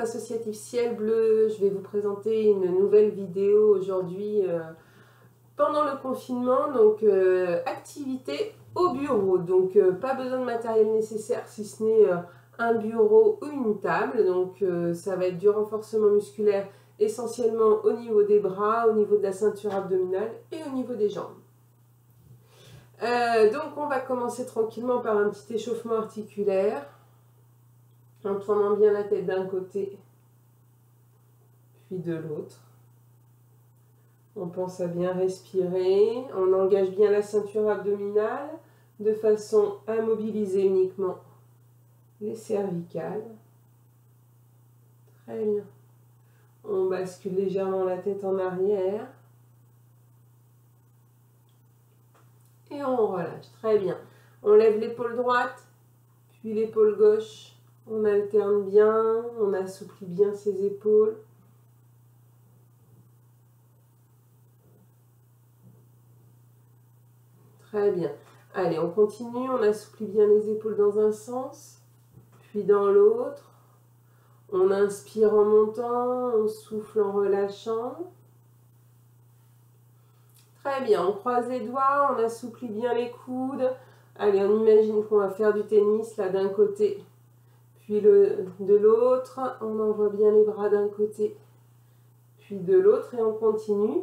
associatif Ciel Bleu. Je vais vous présenter une nouvelle vidéo aujourd'hui pendant le confinement. Donc, activité au bureau. Donc, pas besoin de matériel nécessaire si ce n'est un bureau ou une table. Donc, ça va être du renforcement musculaire essentiellement au niveau des bras, au niveau de la ceinture abdominale et au niveau des jambes. Donc, on va commencer tranquillement par un petit échauffement articulaire. En tournant bien la tête d'un côté, puis de l'autre. On pense à bien respirer. On engage bien la ceinture abdominale de façon à mobiliser uniquement les cervicales. Très bien. On bascule légèrement la tête en arrière. Et on relâche. Très bien. On lève l'épaule droite, puis l'épaule gauche. On alterne bien, on assouplit bien ses épaules. Très bien. Allez, on continue, on assouplit bien les épaules dans un sens, puis dans l'autre. On inspire en montant, on souffle en relâchant. Très bien, on croise les doigts, on assouplit bien les coudes. Allez, on imagine qu'on va faire du tennis, là d'un côté. Puis de l'autre, on envoie bien les bras d'un côté, puis de l'autre, et on continue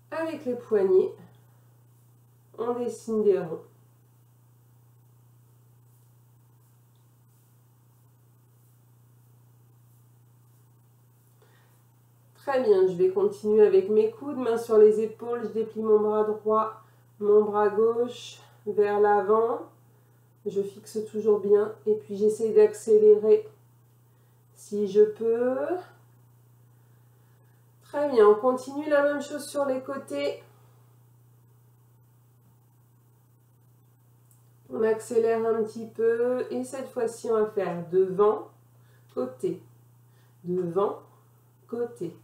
avec les poignets. On dessine des ronds. Très bien, je vais continuer avec mes coudes, mains sur les épaules, je déplie mon bras droit, mon bras gauche vers l'avant. Je fixe toujours bien et puis j'essaie d'accélérer si je peux. Très bien, on continue la même chose sur les côtés. On accélère un petit peu et cette fois-ci on va faire devant, côté, devant, côté,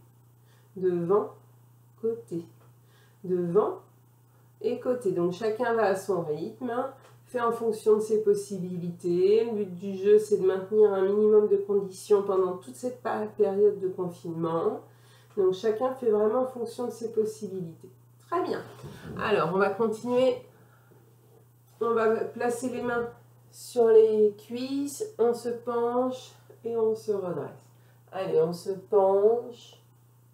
devant, côté, devant et côté. Donc chacun va à son rythme. Fait en fonction de ses possibilités. Le but du jeu, c'est de maintenir un minimum de conditions pendant toute cette période de confinement. Donc chacun fait vraiment en fonction de ses possibilités. Très bien. Alors, on va continuer. On va placer les mains sur les cuisses. On se penche et on se redresse. Allez, on se penche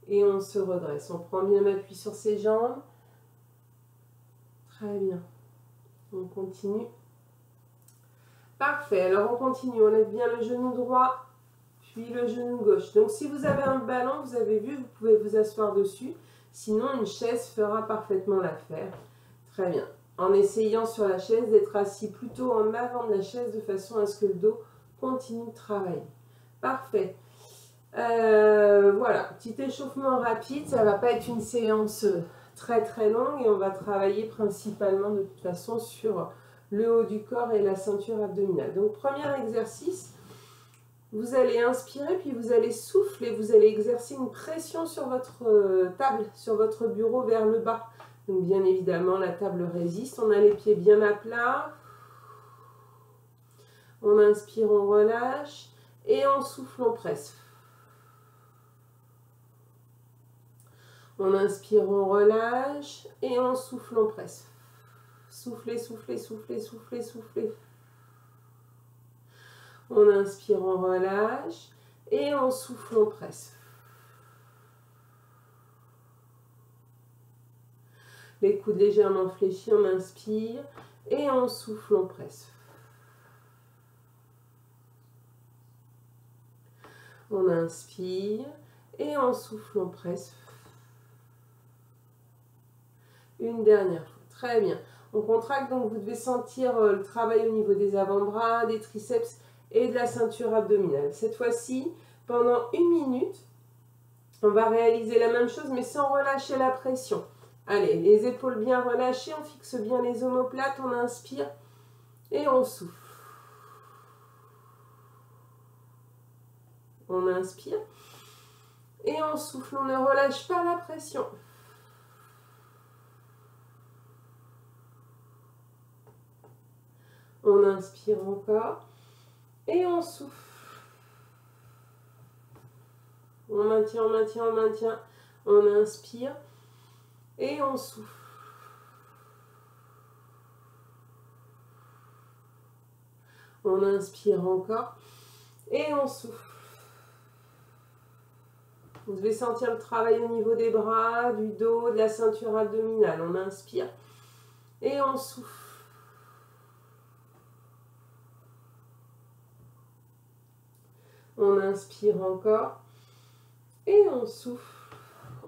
et on se redresse. On prend bien appui sur ses jambes. Très bien. On continue. Parfait, alors on continue, on lève bien le genou droit, puis le genou gauche. Donc si vous avez un ballon, vous avez vu, vous pouvez vous asseoir dessus. Sinon, une chaise fera parfaitement l'affaire. Très bien. En essayant sur la chaise d'être assis plutôt en avant de la chaise de façon à ce que le dos continue de travailler. Parfait. Voilà, petit échauffement rapide. Ça ne va pas être une séance très très longue et on va travailler principalement de toute façon sur le haut du corps et la ceinture abdominale. Donc, premier exercice, vous allez inspirer, puis vous allez souffler, vous allez exercer une pression sur votre table, sur votre bureau vers le bas. Donc, bien évidemment, la table résiste. On a les pieds bien à plat. On inspire, on relâche. Et on souffle, on presse. On inspire, on relâche. Et on souffle, on presse. Soufflez, soufflez, soufflez, soufflez, soufflez. On inspire, on relâche. Et on souffle, on presse. Les coudes légèrement fléchis, on inspire. Et on souffle, on presse. On inspire. Et on souffle, on presse. Une dernière fois. Très bien. On contracte, donc vous devez sentir le travail au niveau des avant-bras, des triceps et de la ceinture abdominale. Cette fois-ci, pendant 1 minute, on va réaliser la même chose, mais sans relâcher la pression. Allez, les épaules bien relâchées, on fixe bien les omoplates, on inspire et on souffle. On inspire et on souffle, on ne relâche pas la pression. On inspire encore et on souffle. On maintient, on maintient, on maintient. On inspire et on souffle. On inspire encore et on souffle. Vous devez sentir le travail au niveau des bras, du dos, de la ceinture abdominale. On inspire et on souffle. On inspire encore et on souffle.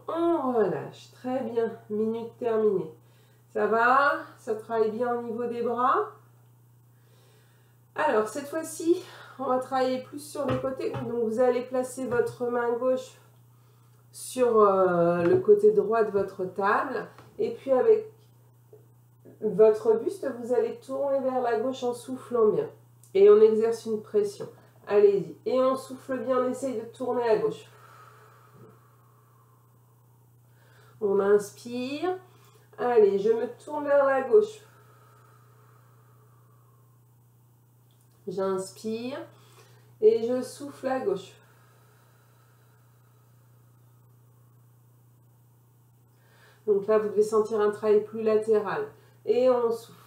On relâche. Très bien. Minute terminée. Ça va? Ça travaille bien au niveau des bras. Alors, cette fois-ci, on va travailler plus sur les côtés. Donc, vous allez placer votre main gauche sur le côté droit de votre table. Et puis, avec votre buste, vous allez tourner vers la gauche en soufflant bien. Et on exerce une pression. Allez-y. Et on souffle bien, on essaye de tourner à gauche. On inspire. Allez, je me tourne vers la gauche. J'inspire et je souffle à gauche. Donc là, vous devez sentir un travail plus latéral. Et on souffle.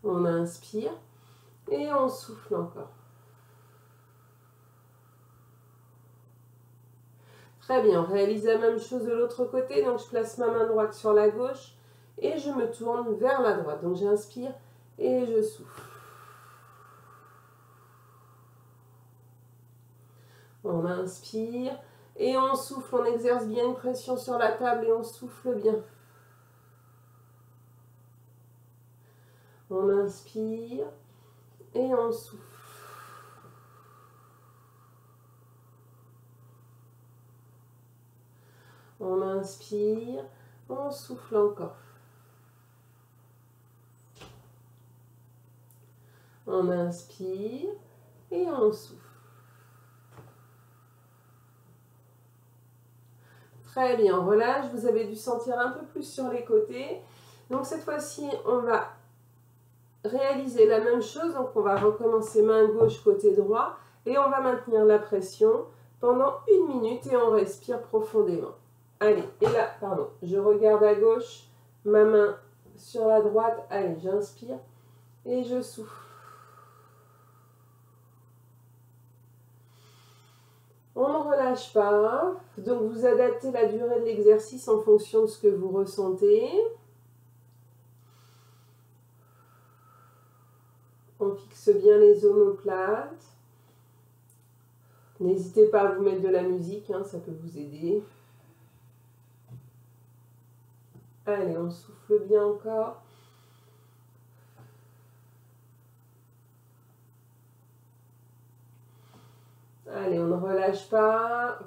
On inspire et on souffle encore. Très bien, on réalise la même chose de l'autre côté. Donc je place ma main droite sur la gauche et je me tourne vers la droite. Donc j'inspire et je souffle. On inspire et on souffle. On exerce bien une pression sur la table et on souffle bien. On inspire et on souffle. On inspire, on souffle encore. On inspire et on souffle. Très bien, on relâche. Vous avez dû sentir un peu plus sur les côtés. Donc cette fois-ci, on va réaliser la même chose. Donc on va recommencer main gauche, côté droit. Et on va maintenir la pression pendant 1 minute et on respire profondément. Allez, et là, pardon, je regarde à gauche, ma main sur la droite. Allez, j'inspire et je souffle. On ne relâche pas, donc vous adaptez la durée de l'exercice en fonction de ce que vous ressentez. On fixe bien les omoplates. N'hésitez pas à vous mettre de la musique, hein, ça peut vous aider. Allez, on souffle bien encore. Allez, on ne relâche pas.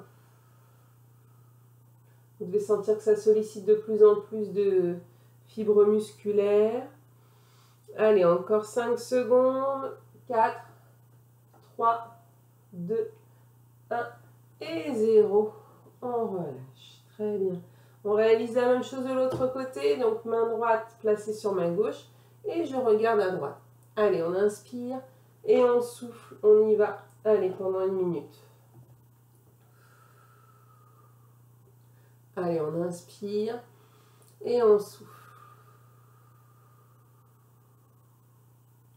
Vous devez sentir que ça sollicite de plus en plus de fibres musculaires. Allez, encore 5 secondes. 4, 3, 2, 1 et 0. On relâche. Très bien. On réalise la même chose de l'autre côté. Donc, main droite placée sur main gauche. Et je regarde à droite. Allez, on inspire et on souffle. On y va. Allez, pendant 1 minute. Allez, on inspire et on souffle.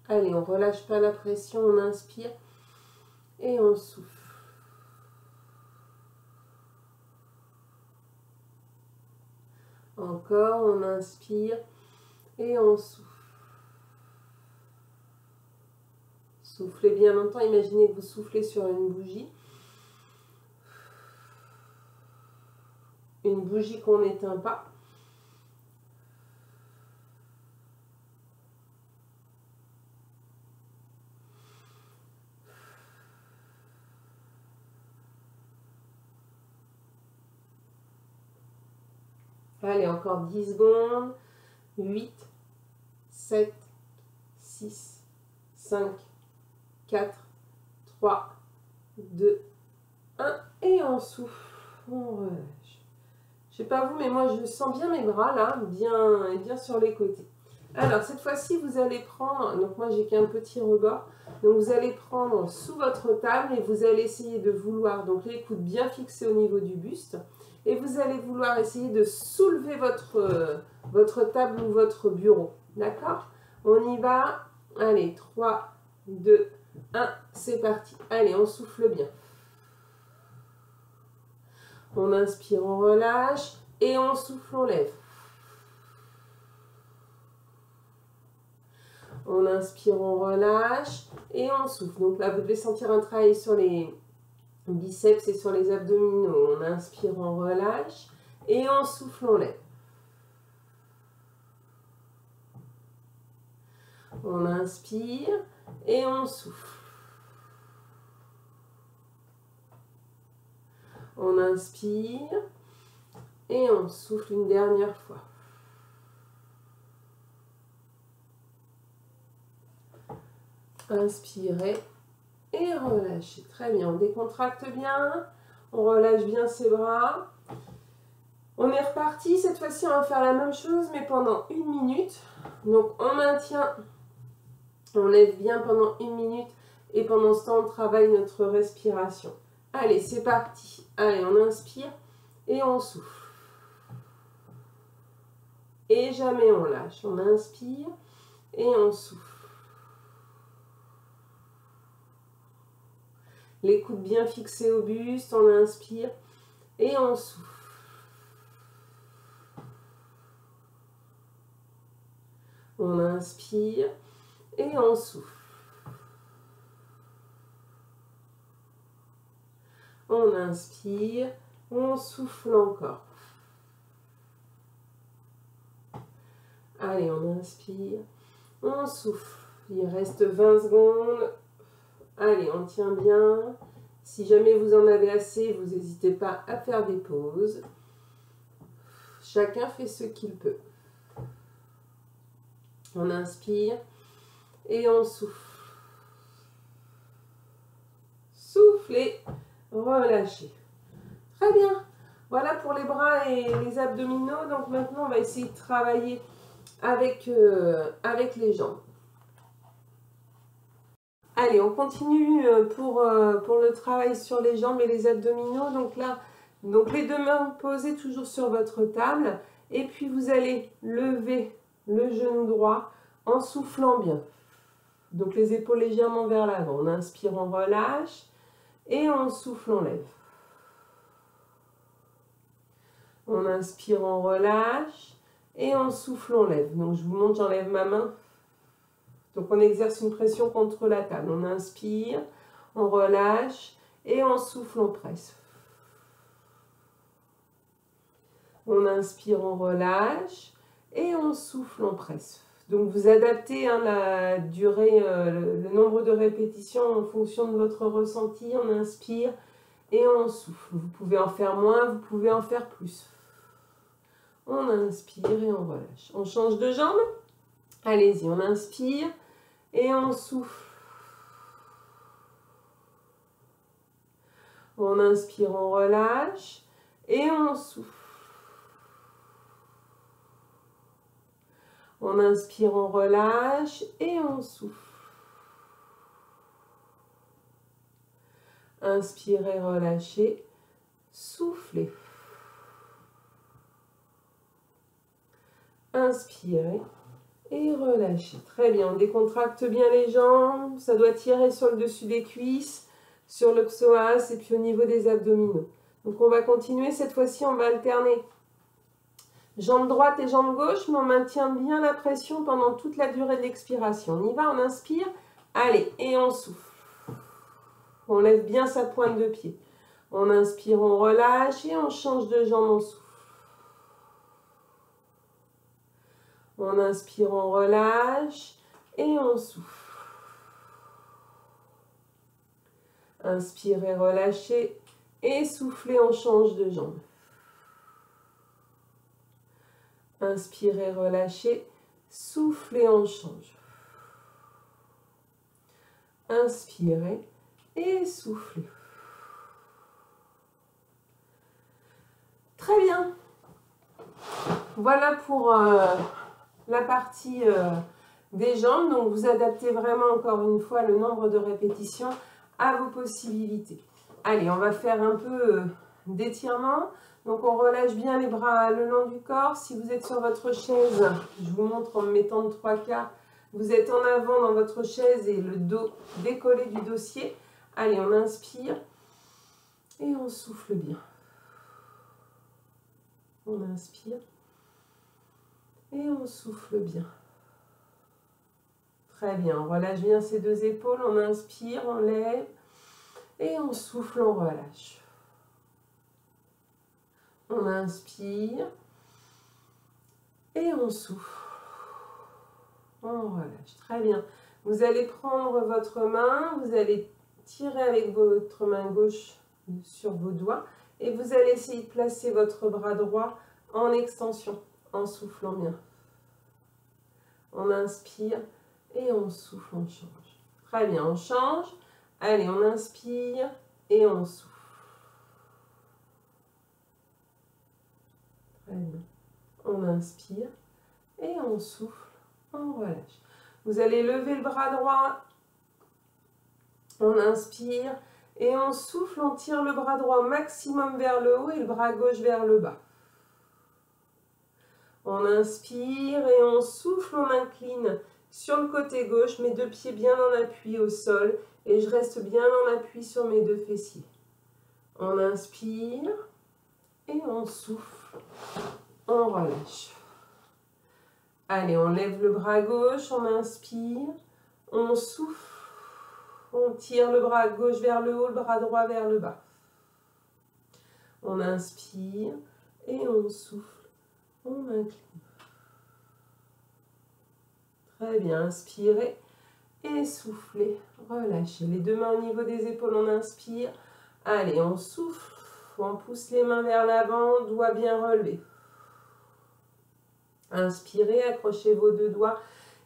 Allez, on ne relâche pas la pression, on inspire et on souffle. Encore, on inspire et on souffle. Soufflez bien longtemps, imaginez que vous soufflez sur une bougie. Une bougie qu'on n'éteint pas. Allez, encore 10 secondes. 8, 7, 6, 5, 4, 3, 2, 1. Et on souffle. On relâche. Je ne sais pas vous, mais moi je sens bien mes bras là, bien sur les côtés. Alors cette fois-ci, vous allez prendre, donc moi j'ai qu'un petit rebord, Donc vous allez prendre sous votre table et vous allez essayer de vouloir, donc les coudes bien fixés au niveau du buste, et vous allez vouloir essayer de soulever votre table ou votre bureau. D'accord? On y va. Allez, 3, 2, 1, c'est parti. Allez, on souffle bien. On inspire, on relâche et on souffle, on lève. On inspire, on relâche et on souffle. Donc là, vous devez sentir un travail sur les biceps et sur les abdominaux. On inspire, on relâche et on souffle, on lève. On inspire et on souffle. On inspire et on souffle une dernière fois. Inspirez et relâchez. Très bien, on décontracte bien, on relâche bien ses bras. On est reparti, cette fois-ci on va faire la même chose mais pendant 1 minute. Donc on maintient, on lève bien pendant 1 minute et pendant ce temps on travaille notre respiration. Allez, c'est parti. Allez, on inspire et on souffle. Et jamais on lâche. On inspire et on souffle. Les coudes bien fixés au buste, on inspire et on souffle. On inspire et on souffle. On inspire, on souffle encore. Allez, on inspire, on souffle. Il reste 20 secondes. Allez, on tient bien. Si jamais vous en avez assez, vous n'hésitez pas à faire des pauses. Chacun fait ce qu'il peut. On inspire et on souffle. Soufflez, relâchez. Très bien. Voilà pour les bras et les abdominaux. Donc maintenant, on va essayer de travailler avec les jambes. Allez, on continue pour le travail sur les jambes et les abdominaux. Donc là, les deux mains posées toujours sur votre table. Et puis vous allez lever le genou droit en soufflant bien. Donc les épaules légèrement vers l'avant. On inspire, on relâche. Et on souffle, on lève. On inspire, on relâche. Et on souffle, on lève. Donc je vous montre, j'enlève ma main. Donc on exerce une pression contre la table. On inspire, on relâche et on souffle, on presse. On inspire, on relâche et on souffle, on presse. Donc vous adaptez la durée, le nombre de répétitions en fonction de votre ressenti. On inspire et on souffle. Vous pouvez en faire moins, vous pouvez en faire plus. On inspire et on relâche. On change de jambe. Allez-y, on inspire. Et on souffle. On inspire, on relâche. Et on souffle. On inspire, on relâche. Et on souffle. Inspirez, relâchez. Soufflez. Inspirez. Et relâchez. Très bien, on décontracte bien les jambes. Ça doit tirer sur le dessus des cuisses, sur le psoas et puis au niveau des abdominaux. Donc on va continuer. Cette fois-ci, on va alterner jambe droite et jambe gauche, mais on maintient bien la pression pendant toute la durée de l'expiration. On y va, on inspire. Allez, et on souffle. On lève bien sa pointe de pied. On inspire, on relâche et on change de jambe, on souffle. On inspire, on relâche et on souffle. Inspirez, relâchez et soufflez, on change de jambe. Inspirez, relâchez, soufflez, on change. Inspirez et soufflez. Très bien. Voilà pour la partie des jambes. Donc vous adaptez vraiment encore une fois le nombre de répétitions à vos possibilités. Allez, on va faire un peu d'étirement. Donc on relâche bien les bras le long du corps. Si vous êtes sur votre chaise, je vous montre en me mettant de 3/4. Vous êtes en avant dans votre chaise et le dos décollé du dossier. Allez, on inspire et on souffle bien. On inspire et on souffle bien. Très bien, on relâche bien ces deux épaules. On inspire, on lève et on souffle, on relâche. On inspire et on souffle. On relâche. Très bien. Vous allez prendre votre main, vous allez tirer avec votre main gauche sur vos doigts et vous allez essayer de placer votre bras droit en extension, en soufflant bien. On inspire et on souffle, on change. Très bien, on change. Allez, on inspire et on souffle. Très bien. On inspire et on souffle. On relâche. Vous allez lever le bras droit. On inspire et on souffle. On tire le bras droit au maximum vers le haut et le bras gauche vers le bas. On inspire et on souffle. On incline sur le côté gauche, mes deux pieds bien en appui au sol et je reste bien en appui sur mes deux fessiers. On inspire et on souffle. On relâche. Allez, on lève le bras gauche, on inspire, on souffle, on tire le bras gauche vers le haut, le bras droit vers le bas. On inspire et on souffle, on incline. Très bien, inspirez et soufflez, relâchez. Les deux mains au niveau des épaules, on inspire. Allez, on souffle, on pousse les mains vers l'avant, doigts bien relevés. Inspirez, accrochez vos deux doigts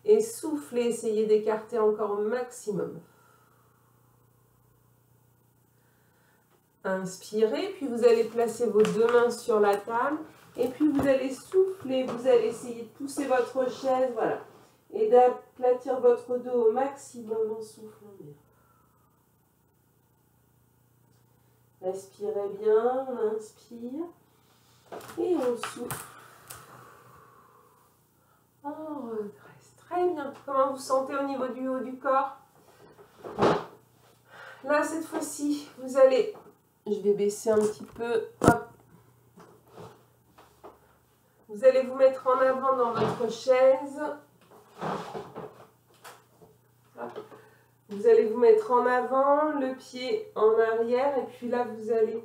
et soufflez, essayez d'écarter encore au maximum. Inspirez, puis vous allez placer vos deux mains sur la table et puis vous allez souffler, vous allez essayer de pousser votre chaise, voilà, et d'aplatir votre dos au maximum en soufflant bien. Respirez bien, on inspire et on souffle. On redresse. Très bien. Comment vous sentez au niveau du haut du corps? Là, cette fois-ci, vous allez... Je vais baisser un petit peu. Hop. Vous allez vous mettre en avant dans votre chaise. Hop. Vous allez vous mettre en avant, le pied en arrière. Et puis là, vous allez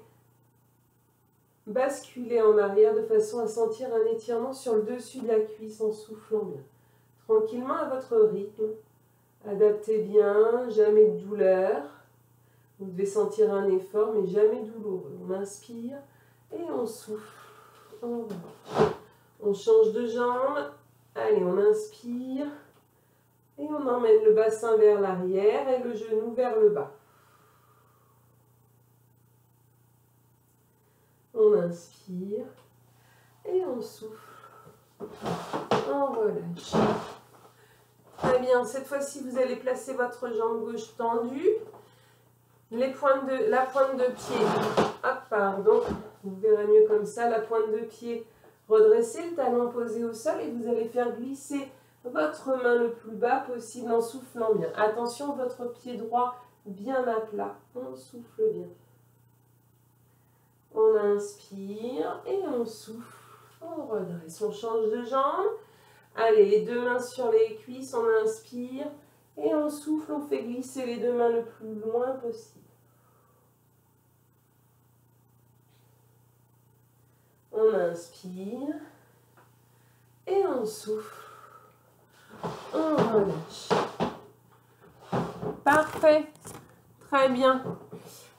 basculer en arrière de façon à sentir un étirement sur le dessus de la cuisse en soufflant bien. Tranquillement à votre rythme. Adaptez bien, jamais de douleur. Vous devez sentir un effort, mais jamais douloureux. On inspire et on souffle. On change de jambe. Allez, on inspire. Et on emmène le bassin vers l'arrière et le genou vers le bas. On inspire et on souffle. On relâche. Très bien, cette fois-ci, vous allez placer votre jambe gauche tendue. La pointe de pied, hop, pardon, vous verrez mieux comme ça, la pointe de pied redressée, le talon posé au sol et vous allez faire glisser votre main le plus bas possible en soufflant bien. Attention, votre pied droit bien à plat, on souffle bien. On inspire et on souffle, on redresse, on change de jambe. Allez, les deux mains sur les cuisses, on inspire et on souffle, on fait glisser les deux mains le plus loin possible. On inspire et on souffle. On relâche. Parfait. Très bien.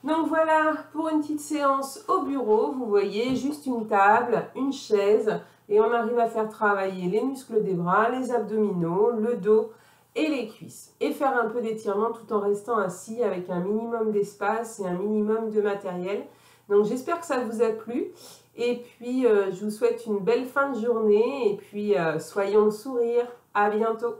Donc voilà pour une petite séance au bureau. Vous voyez, juste une table, une chaise et on arrive à faire travailler les muscles des bras, les abdominaux, le dos et les cuisses. Et faire un peu d'étirement tout en restant assis avec un minimum d'espace et un minimum de matériel. Donc j'espère que ça vous a plu. Et puis je vous souhaite une belle fin de journée. Et puis soyons le sourire. À bientôt.